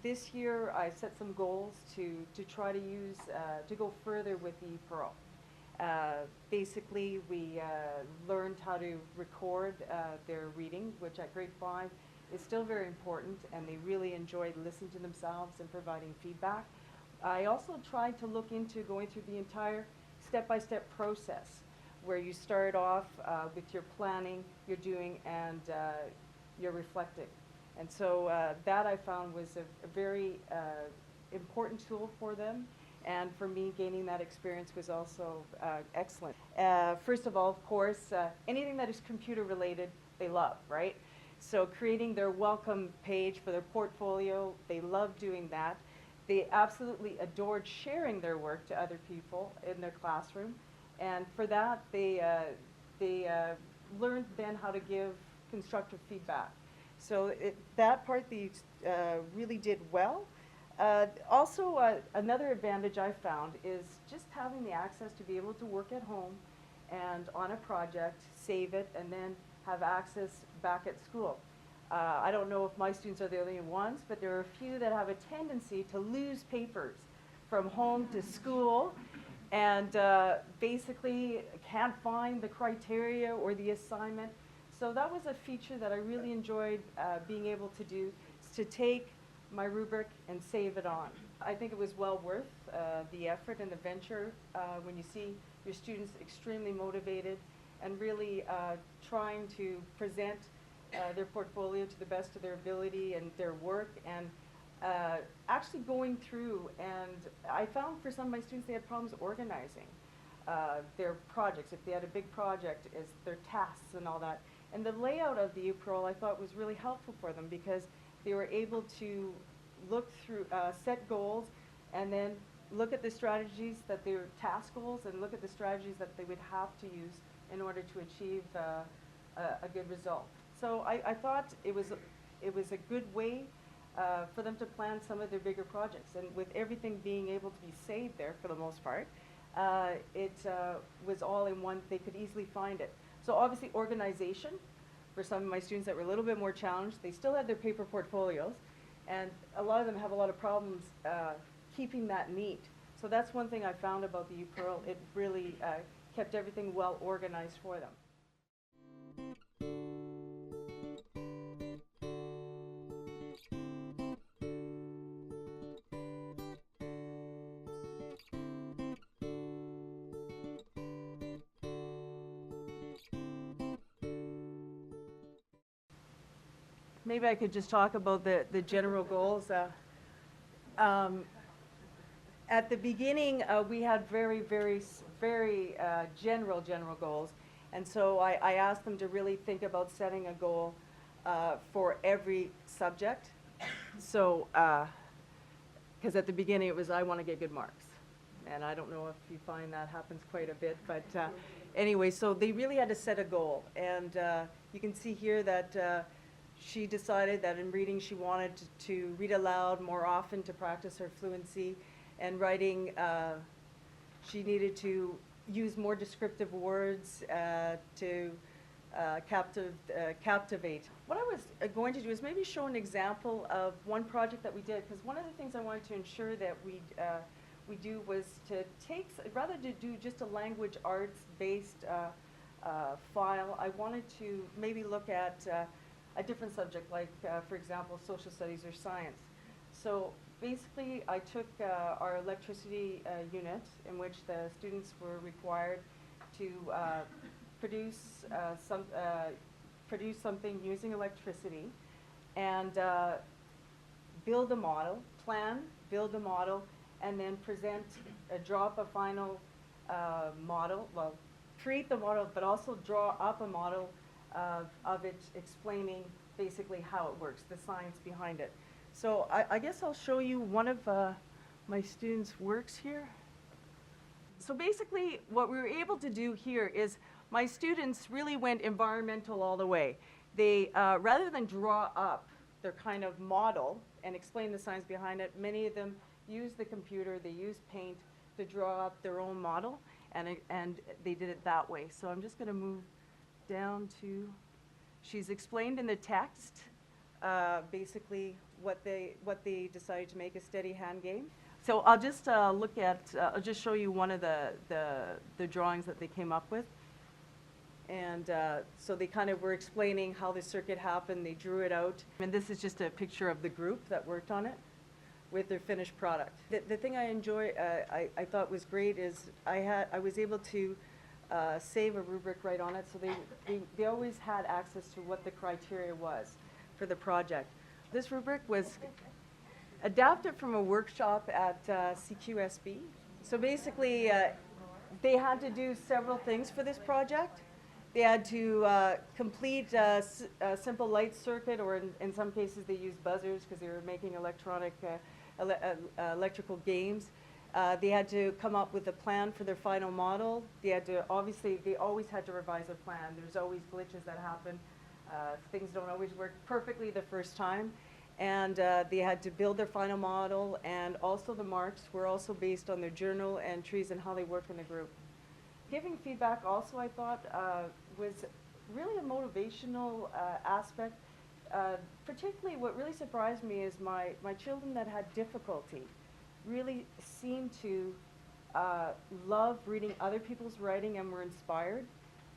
this year I set some goals to try to use, to go further with the ePEARL. Basically, we learned how to record their reading, which at grade 5 is still very important, and they really enjoyed listening to themselves and providing feedback. I also tried to look into going through the entire step-by-step process, where you start off with your planning, your doing, and your reflecting. And so that I found was a very important tool for them. And for me, gaining that experience was also excellent. First of all, of course, anything that is computer related, they love, right? So creating their welcome page for their portfolio, they love doing that. They absolutely adored sharing their work to other people in their classroom. And for that, they learned then how to give constructive feedback. So that part they really did well. Also, another advantage I found is just having the access to be able to work at home and on a project, save it, and then have access back at school. I don't know if my students are the only ones, but there are a few that have a tendency to lose papers from home to school and basically can't find the criteria or the assignment. So that was a feature that I really enjoyed being able to do, is to take my rubric and save it on. I think it was well worth the effort and the venture when you see your students extremely motivated and really trying to present their portfolio to the best of their ability and their work, and actually going through, and I found for some of my students they had problems organizing their projects. If they had a big project, is their tasks and all that. And the layout of the ePEARL I thought was really helpful for them, because they were able to look through, set goals, and then look at the strategies that they were task goals, and look at the strategies that they would have to use in order to achieve a good result. So I thought it was a good way for them to plan some of their bigger projects, and with everything being able to be saved there for the most part, it was all in one. They could easily find it. So obviously organization, for some of my students that were a little bit more challenged, they still had their paper portfolios, and a lot of them have a lot of problems keeping that neat. So that's one thing I found about the ePEARL. It really kept everything well organized for them. Maybe I could just talk about the general goals. At the beginning, we had very general goals, and so I asked them to really think about setting a goal for every subject. So, because at the beginning it was, I want to get good marks, and I don't know if you find that happens quite a bit, but anyway, so they really had to set a goal, and you can see here that she decided that in reading she wanted to read aloud more often to practice her fluency, and writing she needed to use more descriptive words to captivate. What I was going to do is maybe show an example of one project that we did, because one of the things I wanted to ensure that we do was to take, rather than do just a language arts based file, I wanted to maybe look at a different subject, like for example social studies or science. So basically I took our electricity unit, in which the students were required to produce something using electricity, and build a model, build a model, and then draw up a final model, well, create the model, but also draw up a model of it, explaining basically how it works, the science behind it. So I guess I'll show you one of my students' works here. So basically what we were able to do here is my students really went environmental all the way. They, rather than draw up their kind of model and explain the science behind it, many of them used the computer, they used paint to draw up their own model, and they did it that way. So I'm just going to move down to, she's explained in the text basically what they decided to make a steady hand game. So I'll just I'll just show you one of the drawings that they came up with. And so they kind of were explaining how the circuit happened. They drew it out. And this is just a picture of the group that worked on it with their finished product. The thing I enjoy, I thought was great is I was able to save a rubric right on it. So they always had access to what the criteria was for the project. This rubric was adapted from a workshop at CQSB. So basically, they had to do several things for this project. They had to complete a simple light circuit, or in some cases they used buzzers because they were making electrical games. They had to come up with a plan for their final model. They always had to revise a plan. There's always glitches that happen. Things don't always work perfectly the first time. And they had to build their final model, and also the marks were also based on their journal entries and how they work in the group. Giving feedback also, I thought, was really a motivational aspect. Particularly what really surprised me is my children that had difficulty really seemed to love reading other people's writing and were inspired,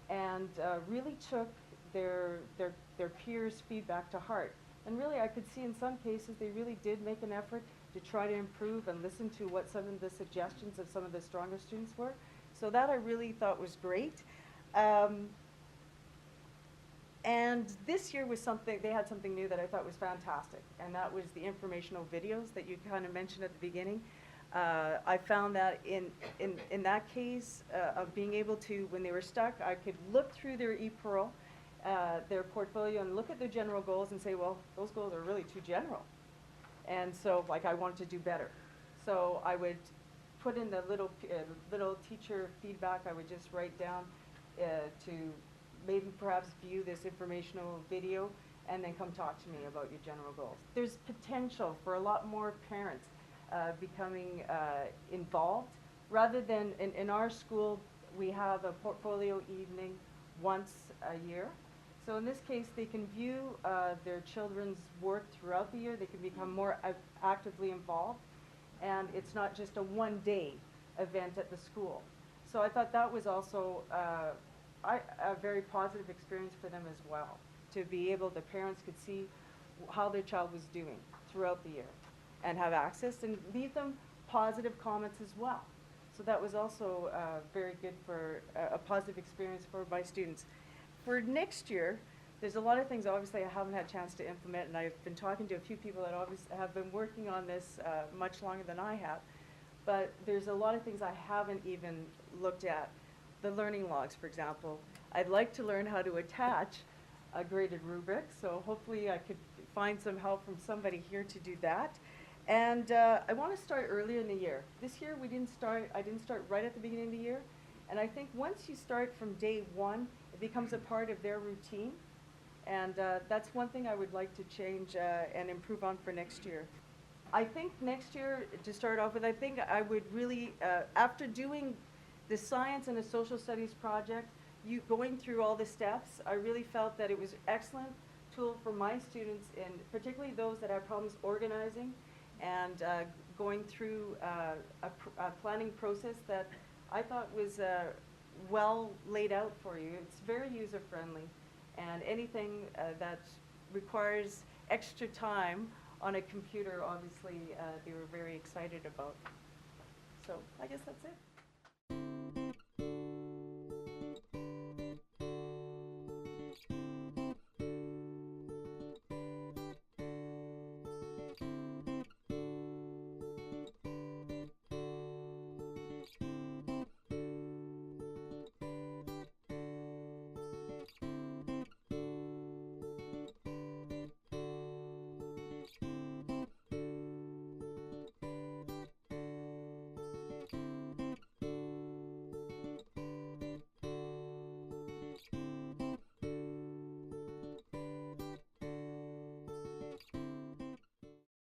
and really took their peers' feedback to heart. And really, I could see in some cases they really did make an effort to try to improve and listen to what some of the suggestions of some of the stronger students were. So that I really thought was great. And this year was they had something new that I thought was fantastic, and that was the informational videos that you kind of mentioned at the beginning. I found that in that case of being able to, when they were stuck, I could look through their ePEARL, their portfolio, and look at their general goals and say, well, those goals are really too general. And so, like, I wanted to do better. So I would put in the little teacher feedback. I would just write down to maybe perhaps view this informational video and then come talk to me about your general goals. There's potential for a lot more parents becoming involved. Rather than, in our school, we have a portfolio evening once a year. So in this case, they can view their children's work throughout the year. They can become more actively involved. And it's not just a one-day event at the school. So I thought that was also a very positive experience for them as well, to be able, the parents could see how their child was doing throughout the year and have access and leave them positive comments as well. So that was also very good for a positive experience for my students. For next year, there's a lot of things obviously I haven't had a chance to implement, and I've been talking to a few people that obviously have been working on this much longer than I have. But there's a lot of things I haven't even looked at. The learning logs, for example. I'd like to learn how to attach a graded rubric, so hopefully I could find some help from somebody here to do that. And I want to start earlier in the year. This year I didn't start right at the beginning of the year. And I think once you start from day one, it becomes a part of their routine. And that's one thing I would like to change and improve on for next year. I think next year, to start off with, I think I would really, after doing the science and the social studies project, going through all the steps, I really felt that it was an excellent tool for my students, and particularly those that have problems organizing and going through a planning process that I thought was well laid out for you. It's very user-friendly, and anything that requires extra time on a computer, obviously, they were very excited about. So I guess that's it.